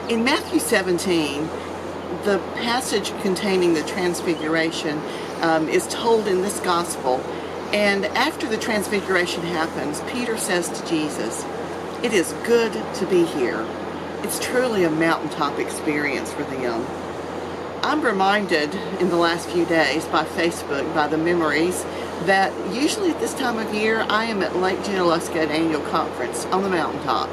In Matthew 17, the passage containing the Transfiguration is told in this gospel. And after the Transfiguration happens, Peter says to Jesus, "It is good to be here." It's truly a mountaintop experience for them. I'm reminded in the last few days by Facebook, by the memories, that usually at this time of year I am at Lake Junaluska Annual Conference on the mountaintop.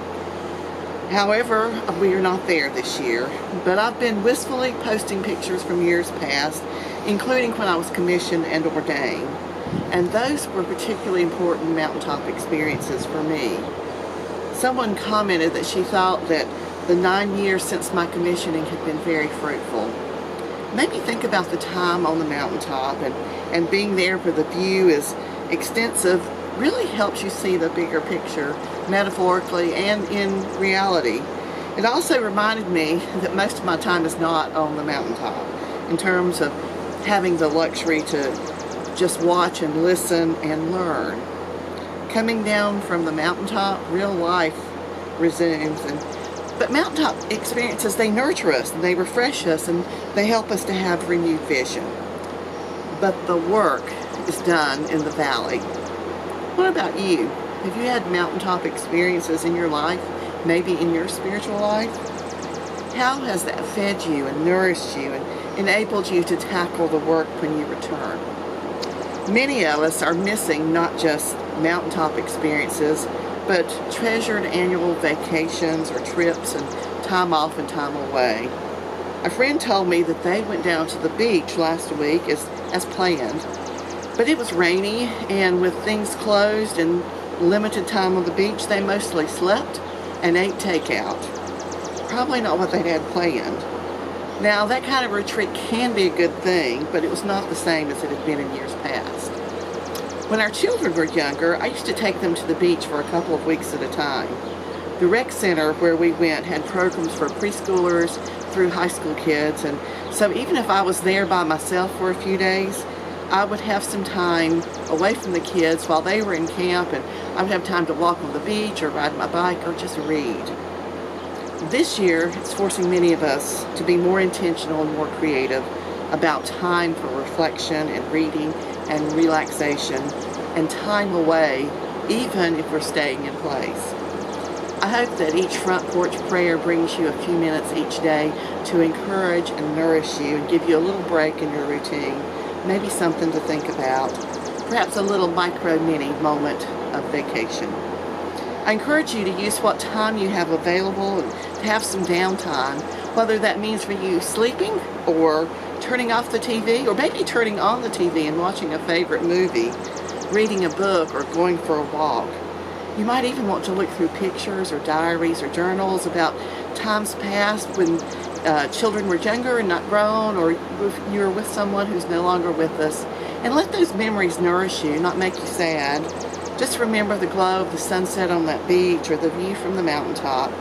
However, we are not there this year, but I've been wistfully posting pictures from years past, including when I was commissioned and ordained. And those were particularly important mountaintop experiences for me. Someone commented that she thought that the 9 years since my commissioning had been very fruitful. Made me think about the time on the mountaintop, and being there where the view is extensive really helps you see the bigger picture, metaphorically and in reality. It also reminded me that most of my time is not on the mountaintop, in terms of having the luxury to just watch and listen and learn. Coming down from the mountaintop, real life resumes. But mountaintop experiences, they nurture us and they refresh us and they help us to have renewed vision. But the work is done in the valley. What about you? Have you had mountaintop experiences in your life, maybe in your spiritual life? How has that fed you and nourished you and enabled you to tackle the work when you return? Many of us are missing not just mountaintop experiences, but treasured annual vacations or trips and time off and time away. A friend told me that they went down to the beach last week as planned, but it was rainy, and with things closed and limited time on the beach, they mostly slept and ate takeout. Probably not what they'd had planned. Now, that kind of retreat can be a good thing, but it was not the same as it had been in years past. When our children were younger, I used to take them to the beach for a couple of weeks at a time. The rec center where we went had programs for preschoolers through high school kids, and so even if I was there by myself for a few days, I would have some time away from the kids while they were in camp, and I would have time to walk on the beach or ride my bike or just read. This year, it's forcing many of us to be more intentional and more creative about time for reflection and reading and relaxation and time away, even if we're staying in place. I hope that each front porch prayer brings you a few minutes each day to encourage and nourish you and give you a little break in your routine, maybe something to think about, perhaps a little micro mini moment of vacation. I encourage you to use what time you have available and to have some downtime, whether that means for you sleeping or turning off the TV, or maybe turning on the TV and watching a favorite movie, reading a book, or going for a walk. You might even want to look through pictures or diaries or journals about times past when children were younger and not grown, or you were with someone who's no longer with us, and let those memories nourish you, not make you sad. Just remember the glow of the sunset on that beach or the view from the mountaintop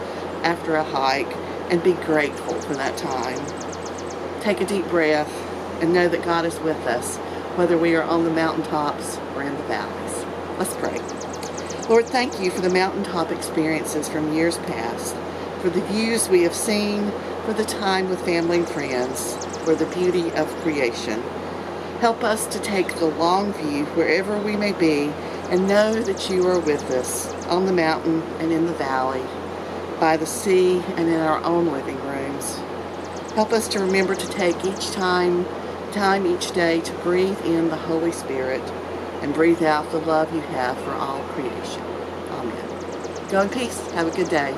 after a hike, and be grateful for that time. Take a deep breath and know that God is with us, whether we are on the mountaintops or in the valleys. Let's pray. Lord, thank you for the mountaintop experiences from years past, for the views we have seen, for the time with family and friends, for the beauty of creation. Help us to take the long view wherever we may be and know that you are with us on the mountain and in the valley, by the sea and in our own living rooms. Help us to remember to take time each day to breathe in the Holy Spirit and breathe out the love you have for all creation. Amen. Go in peace. Have a good day.